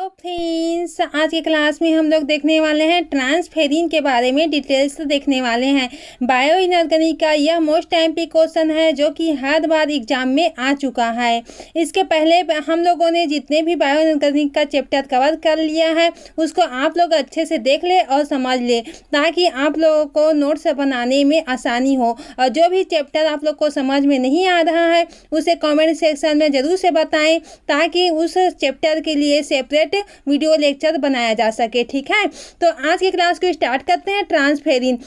तो फ्रेंड्स, आज की क्लास में हम लोग देखने वाले हैं ट्रांसफेरिन के बारे में डिटेल्स देखने वाले हैं। बायो इनऑर्गेनिक का यह मोस्ट एमपी क्वेश्चन है जो कि हर बार एग्जाम में आ चुका है। इसके पहले हम लोगों ने जितने भी बायो इनऑर्गेनिक का चैप्टर कवर कर लिया है उसको आप लोग अच्छे से देख ले और समझ ले, ताकि आप लोगों को नोट्स बनाने में आसानी हो। और जो भी चैप्टर आप लोग को समझ में नहीं आ रहा है उसे कॉमेंट सेक्शन में ज़रूर से बताएँ, ताकि उस चैप्टर के लिए सेपरेट वीडियो लेक्चर बनाया जा सके। ठीक है, तो आज की क्लास को स्टार्ट करते हैं। ट्रांसफेरिन,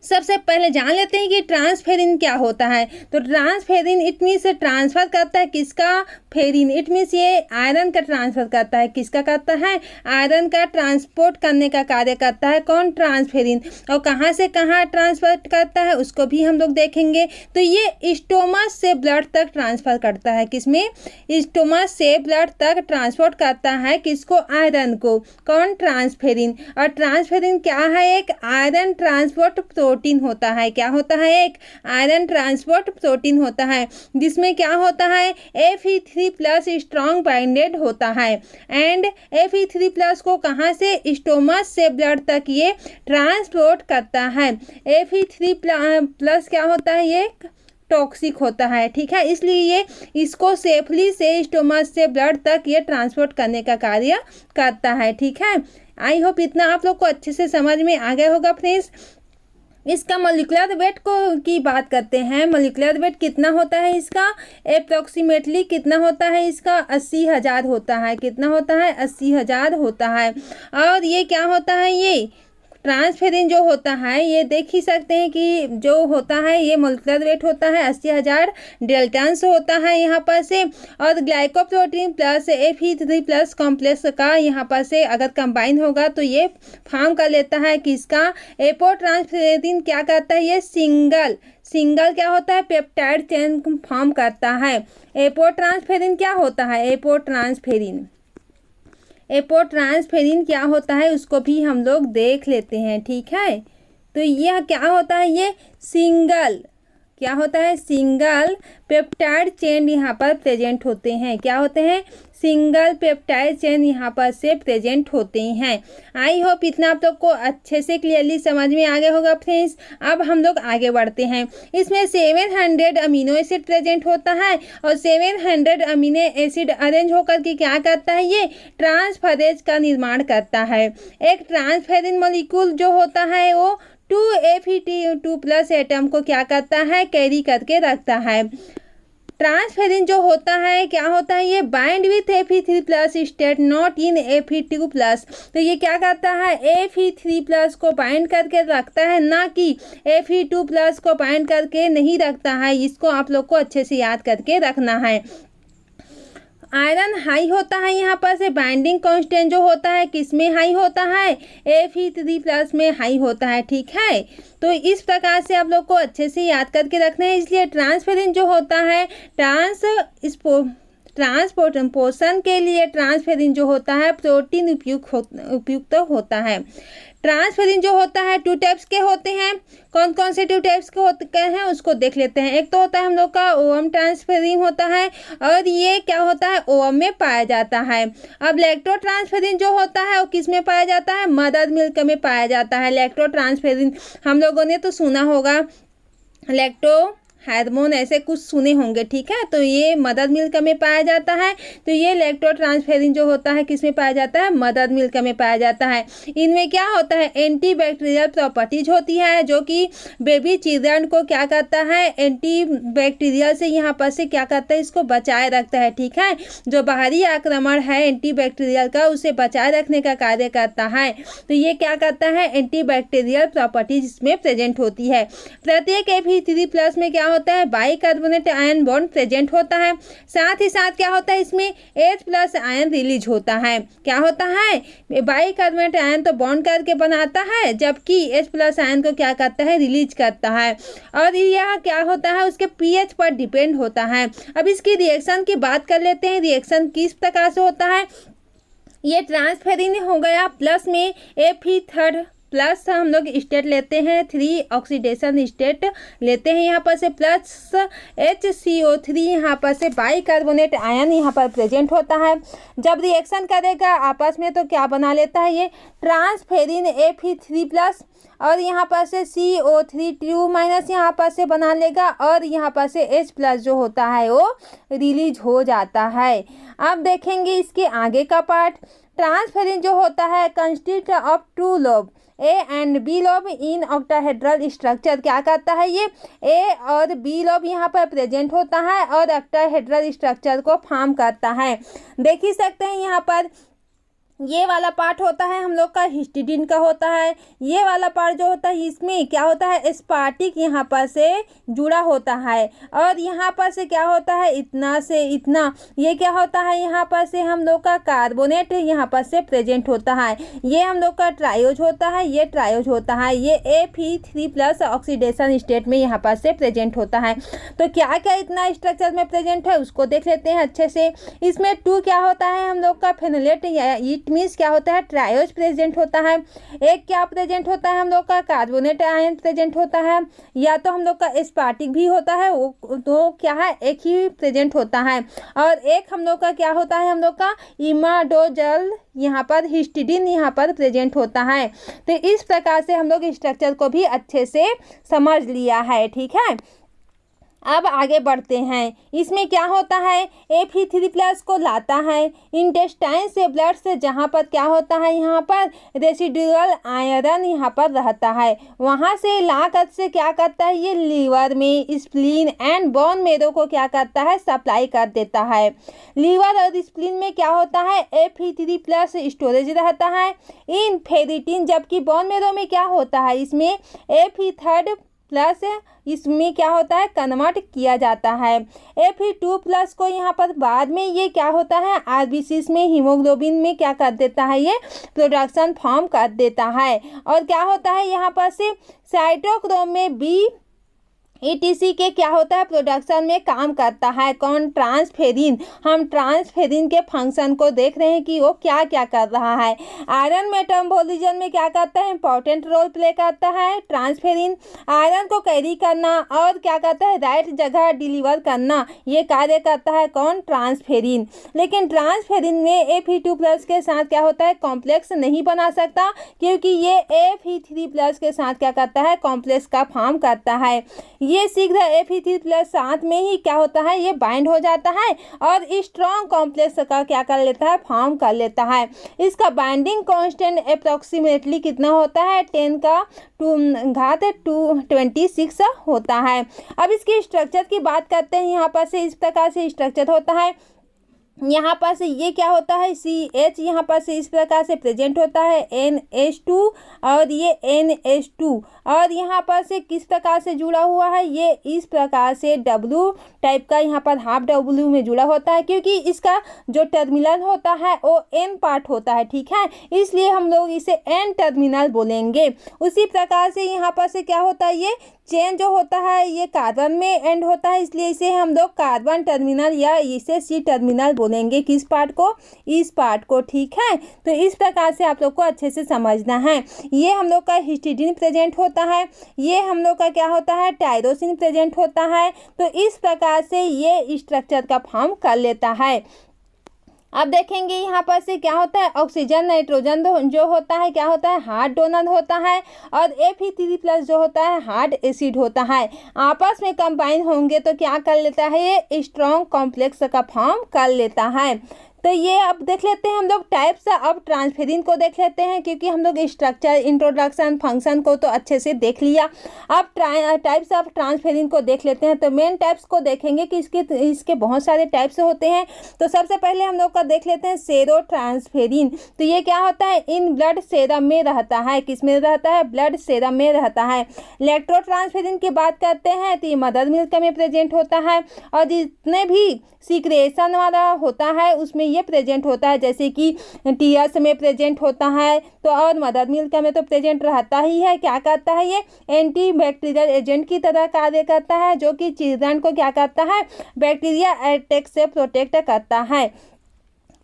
सबसे पहले जान लेते हैं कि ट्रांसफेरिन क्या होता है। तो ट्रांसफेरिन इट मीन्स ट्रांसफ़र करता है किसका, फेरिन इट मीन्स ये आयरन का ट्रांसफ़र करता है। किसका करता है, आयरन का ट्रांसपोर्ट करने का कार्य करता है कौन, ट्रांसफेरिन। और कहाँ से कहाँ ट्रांसफ़र करता है उसको भी हम लोग देखेंगे। तो ये स्टोमच से ब्लड तक ट्रांसफ़र करता है, किसमें, स्टोमच से ब्लड तक ट्रांसपोर्ट करता है किसको, आयरन को, कौन, ट्रांसफेरिन। और ट्रांसफेरिन क्या है, एक आयरन ट्रांसपोर्ट प्रोटीन होता है। क्या होता है, एक आयरन ट्रांसपोर्ट प्रोटीन होता है, जिसमें क्या होता है, Fe3+ स्ट्रॉन्ग बाइंडेड होता है। एंड Fe3+ को कहाँ से, स्टोमच से ब्लड तक ये ट्रांसपोर्ट करता है। Fe3+ क्या होता है, ये टॉक्सिक होता है। ठीक है, इसलिए ये इसको सेफली से स्टोमच से ब्लड तक ये ट्रांसपोर्ट करने का कार्य करता है। ठीक है, आई होप इतना आप लोग को अच्छे से समझ में आ गया होगा फ्रेंड्स। इसका मोलिकुलर वेट को की बात करते हैं। मोलिकुलर वेट कितना होता है इसका, अप्रॉक्सीमेटली कितना होता है इसका, 80,000 होता है। कितना होता है, 80,000 होता है। और ये क्या होता है, ये ट्रांसफेरिन जो होता है ये देख ही सकते हैं कि जो होता है ये मोलिकुलर वेट होता है 80,000 डेल्टन्स होता है यहाँ पर से। और ग्लाइकोप्रोटीन प्लस Fe3+ कॉम्प्लेक्स का यहाँ पर से अगर कंबाइन होगा तो ये फॉर्म कर लेता है किसका, एपोट्रांसफेरिन। क्या करता है, ये सिंगल क्या होता है, पेप्टाइड चेन फॉर्म करता है। एपोट्रांसफेरिन क्या होता है, एपोट्रांसफेरिन क्या होता है उसको भी हम लोग देख लेते हैं। ठीक है, तो यह क्या होता है, ये क्या होता है, सिंगल पेप्टाइड चेन यहाँ पर प्रेजेंट होते हैं। क्या होते हैं, सिंगल पेप्टाइड चेन यहाँ पर से प्रेजेंट होते हैं। आई होप इतना आप लोग को अच्छे से क्लियरली समझ में आ गया होगा फ्रेंड्स। अब हम लोग आगे बढ़ते हैं। इसमें 700 अमीनो एसिड प्रेजेंट होता है और 700 अमीनो एसिड अरेंज होकर के क्या करता है, ये ट्रांसफरेज का निर्माण करता है। एक ट्रांसफेरिन मॉलिक्यूल जो होता है वो 2Fe2+ एटम को क्या करता है, कैरी करके रखता है। ट्रांसफेरिन जो होता है क्या होता है, ये bind with Fe3+ state not in Fe2+। तो ये क्या करता है, Fe3+ को बाइंड करके रखता है, ना कि Fe2+ को बाइंड करके नहीं रखता है। इसको आप लोग को अच्छे से याद करके रखना है। आयरन हाई होता है यहाँ पर से, बाइंडिंग कांस्टेंट जो होता है किसमें हाई होता है, Fe3+ में हाई होता है। ठीक है, तो इस प्रकार से आप लोग को अच्छे से याद करके रखना है। इसलिए ट्रांसफेरिन जो होता है ट्रांसपोर्टेशन के लिए ट्रांसफेरिन जो होता है प्रोटीन उपयुक्त होता है। ट्रांसफेरिन जो होता है 2 टाइप्स के होते हैं। कौन कौन से 2 टाइप्स के होते हैं उसको देख लेते हैं। एक तो होता है हम लोग का ओवम ट्रांसफेरिन होता है, और ये क्या होता है, ओवम में पाया जाता है। अब लैक्टो ट्रांसफेरिन जो होता है वो किस में पाया जाता है, मदर मिल्क में पाया जाता है। लैक्टो ट्रांसफेरिन हम लोगों ने तो सुना होगा, लैक्टो हार्मोन ऐसे कुछ सुने होंगे। ठीक है, तो ये मदर मिल्क में पाया जाता है। तो ये लैक्टो ट्रांसफेरिन जो होता है किस में पाया जाता है, मदर मिल्क में पाया जाता है। इनमें क्या होता है, एंटी बैक्टीरियल प्रॉपर्टीज होती है, जो कि बेबी चिल्ड्रन को क्या करता है, एंटी बैक्टीरियल से यहाँ पर से क्या करता है, इसको बचाए रखता है। ठीक है, जो बाहरी आक्रमण है एंटी बैक्टीरियल का उसे बचाए रखने का कार्य करता है। तो ये क्या करता है, एंटी बैक्टीरियल प्रॉपर्टीज इसमें प्रेजेंट होती है। प्रत्येक Fe3+ में क्या होता है, बाइकार्बोनेट आयन बॉन्ड प्रेजेंट होता है। साथ ही साथ क्या होता है, इसमें H+ आयन रिलीज होता है। क्या होता है, बाइकार्बोनेट आयन तो बॉन्ड करके बनाता है, जबकि H+ आयन को क्या करता है, रिलीज करता है। और यह क्या होता है, उसके pH पर डिपेंड होता है। अब इसकी रिएक्शन की बात कर लेते हैं। रिएक्शन किस प्रकार से होता है, ये ट्रांसफेरिन हो गया प्लस में प्लस हम लोग स्टेट लेते हैं, 3 ऑक्सीडेशन स्टेट लेते हैं यहाँ पर से, प्लस HCO3 यहाँ पर से बाइकार्बोनेट आयन यहाँ पर प्रेजेंट होता है। जब रिएक्शन करेगा आपस में तो क्या बना लेता है ये ट्रांसफेरिन Fe3+ और यहाँ पर से CO3 2 माइनस यहाँ पर से बना लेगा और यहाँ पर से H+ जो होता है वो रिलीज हो जाता है। अब देखेंगे इसके आगे का पार्ट। ट्रांसफेरिन जो होता है consist of 2 lobe A and B lobe in octahedral structure. क्या करता है ये A और B लोब यहाँ पर प्रेजेंट होता है और ऑक्टाहेड्रल स्ट्रक्चर को फॉर्म करता है। देख ही सकते हैं यहाँ पर ये वाला पार्ट होता है हम लोग का हिस्टिडीन का होता है। ये वाला पार्ट जो होता है इसमें क्या होता है एस्पार्टिक यहाँ पर से जुड़ा होता है और यहाँ पर से क्या होता है इतना से इतना ये क्या होता है यहाँ पर से हम लोग का कार्बोनेट यहाँ पर से प्रेजेंट होता है। ये हम लोग का ट्रायोज होता है, ये ट्रायोज होता है, ये Fe3+ ऑक्सीडेशन स्टेट में यहाँ पर से प्रेजेंट होता है। तो क्या क्या इतना स्ट्रक्चर में प्रेजेंट है उसको देख लेते हैं अच्छे से। इसमें 2 क्या होता है हम लोग का फेनोलेट मीन्स क्या होता है ट्रायोज प्रेजेंट होता है। एक क्या प्रेजेंट होता है हम लोग का कार्बोनेट आयन प्रेजेंट होता है, या तो हम लोग का एस्पार्टिक भी होता है, वो तो क्या है एक ही प्रेजेंट होता है। और एक हम लोग का क्या होता है हम लोग का इमाडोजल यहाँ पर हिस्टिडीन यहाँ पर प्रेजेंट होता है। तो इस प्रकार से हम लोग स्ट्रक्चर को भी अच्छे से समझ लिया है, ठीक है। अब आगे बढ़ते हैं। इसमें क्या होता है Fe3+ को लाता है इंटेस्टाइन से, ब्लड से, जहाँ पर क्या होता है यहाँ पर रेसिडुअल आयरन यहाँ पर रहता है, वहाँ से ला कर से क्या करता है ये लीवर में, स्प्लीन एंड बोन मेरो को क्या करता है सप्लाई कर देता है। लीवर और स्प्लीन में क्या होता है Fe3+ स्टोरेज रहता है इन फेरिटिन, जबकि बोन मेरो में क्या होता है इसमें Fe3+ इसमें क्या होता है कन्वर्ट किया जाता है। Fe2+ को यहाँ पर बाद में ये क्या होता है आरबीसीज में हीमोग्लोबिन में क्या कर देता है ये प्रोडक्शन फॉर्म कर देता है। और क्या होता है यहाँ पर से साइटोक्रोम में B ETC के क्या होता है प्रोडक्शन में काम करता है कौन ट्रांसफेरिन। हम ट्रांसफेरिन के फंक्शन को देख रहे हैं कि वो क्या क्या कर रहा है। आयरन मेटाबॉलिज्म में क्या करता है इंपॉर्टेंट रोल प्ले करता है ट्रांसफेरिन। आयरन को कैरी करना और क्या करता है राइट जगह डिलीवर करना, ये कार्य करता है कौन ट्रांसफेरिन। लेकिन ट्रांसफेरिन में Fe2+ के साथ क्या होता है कॉम्प्लेक्स नहीं बना सकता, क्योंकि ये Fe3+ के साथ क्या करता है कॉम्प्लेक्स का फॉर्म करता है। ये शीघ्र Fe3+ साथ में ही क्या होता है ये बाइंड हो जाता है और स्ट्रॉन्ग कॉम्प्लेक्स का क्या कर लेता है फॉर्म कर लेता है। इसका बाइंडिंग कांस्टेंट अप्रोक्सीमेटली कितना होता है 10⁻²26 होता है। अब इसके स्ट्रक्चर की बात करते हैं। यहाँ पर से इस प्रकार से स्ट्रक्चर होता है। यहाँ पर से ये क्या होता है CH यहाँ पर से इस प्रकार से प्रेजेंट होता है NH2 और ये NH2 और यहाँ पर से किस प्रकार से जुड़ा हुआ है ये इस प्रकार से W टाइप का यहाँ पर हाफ W में जुड़ा होता है, क्योंकि इसका जो टर्मिनल होता है वो N पार्ट होता है, ठीक है, इसलिए हम लोग इसे N टर्मिनल बोलेंगे। उसी प्रकार से यहाँ पर से क्या होता है ये चेन जो होता है ये कार्बन में एंड होता है, इसलिए इसे हम लोग कार्बन टर्मिनल या इसे C टर्मिनल बोलेंगे। किस पार्ट को इस पार्ट को, ठीक है। तो इस प्रकार से आप लोग को अच्छे से समझना है। ये हम लोग का हिस्टिडीन प्रेजेंट होता है, ये हम लोग का क्या होता है टायरोसिन प्रेजेंट होता है। तो इस प्रकार से ये स्ट्रक्चर का फॉर्म कर लेता है। अब देखेंगे यहाँ पर से क्या होता है ऑक्सीजन नाइट्रोजन जो होता है क्या होता है हार्ड डोनर होता है और Fe3+ जो होता है हार्ड एसिड होता है। आपस में कंबाइन होंगे तो क्या कर लेता है ये स्ट्रॉन्ग कॉम्प्लेक्स का फॉर्म कर लेता है। तो ये अब देख लेते हैं हम लोग टाइप्स ऑफ ट्रांसफेरिन को देख लेते हैं, क्योंकि हम लोग स्ट्रक्चर इंट्रोडक्शन फंक्शन को तो अच्छे से देख लिया। अब टाइप्स ऑफ ट्रांसफेरिन को देख लेते हैं। तो मेन टाइप्स को देखेंगे कि इसके बहुत सारे टाइप्स होते हैं। तो सबसे पहले हम लोग का देख लेते हैं सेरो ट्रांसफेरिन। तो ये क्या होता है इन ब्लड सेरम में रहता है, किस में रहता है ब्लड सेरम में रहता है। इलेक्ट्रो ट्रांसफेरिन की बात करते हैं तो ये मदर मिल्क में प्रेजेंट होता है और जितने भी सीक्रेशन वाला होता है उसमें ये प्रेजेंट होता है, जैसे कि टीयर्स में प्रेजेंट होता है तो और मदर मिल्क में तो प्रेजेंट रहता ही है। क्या करता है ये एंटी बैक्टीरियल एजेंट की तरह कार्य करता है, जो कि चिल्ड्रन को क्या करता है बैक्टीरिया अटैक से प्रोटेक्ट करता है।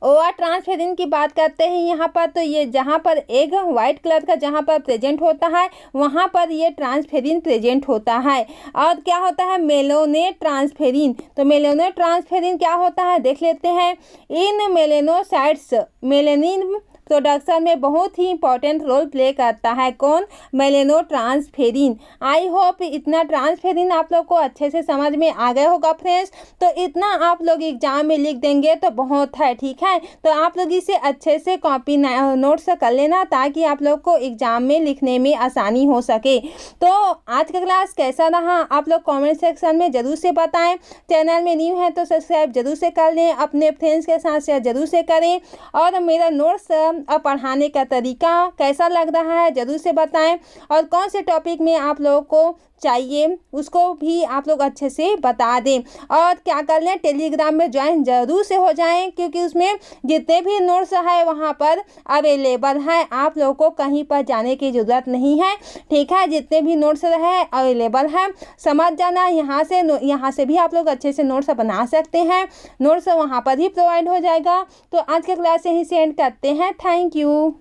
ओआ ट्रांसफेरिन की बात करते हैं यहाँ पर, तो ये जहाँ पर एक वाइट कलर का जहाँ पर प्रेजेंट होता है वहाँ पर ये ट्रांसफेरिन प्रेजेंट होता है। और क्या होता है मेलेनोनेट ट्रांसफेरिन, तो मेलेनोनेट ट्रांसफेरिन क्या होता है देख लेते हैं। इन मेलेनोसाइट्स मेलेनिन प्रोडक्शन में बहुत ही इंपॉर्टेंट रोल प्ले करता है। कौन? मेलेनो ट्रांसफेरिन। आई होप इतना ट्रांसफेरिन आप लोग को अच्छे से समझ में आ गया होगा फ्रेंड्स। तो इतना आप लोग एग्जाम में लिख देंगे तो बहुत है, ठीक है। तो आप लोग इसे अच्छे से कॉपी नोट्स कर लेना ताकि आप लोग को एग्जाम में लिखने में आसानी हो सके। तो आज का क्लास कैसा रहा आप लोग कॉमेंट सेक्शन में ज़रूर से बताएं। चैनल में न्यू है तो सब्सक्राइब जरूर से कर लें, अपने फ्रेंड्स के साथ शेयर जरूर से करें। और मेरा नोट्स और पढ़ाने का तरीका कैसा लग रहा है ज़रूर से बताएं। और कौन से टॉपिक में आप लोगों को चाहिए उसको भी आप लोग अच्छे से बता दें। और क्या कर लें, टेलीग्राम में ज्वाइन ज़रूर से हो जाएं क्योंकि उसमें जितने भी नोट्स है वहाँ पर अवेलेबल है। आप लोगों को कहीं पर जाने की ज़रूरत नहीं है, ठीक है। जितने भी नोट्स है अवेलेबल है, समझ जाना। यहाँ से भी आप लोग अच्छे से नोट्स बना सकते हैं, नोट्स वहाँ पर ही प्रोवाइड हो जाएगा। तो आज के क्लास यहीं से एंड करते हैं। Thank you.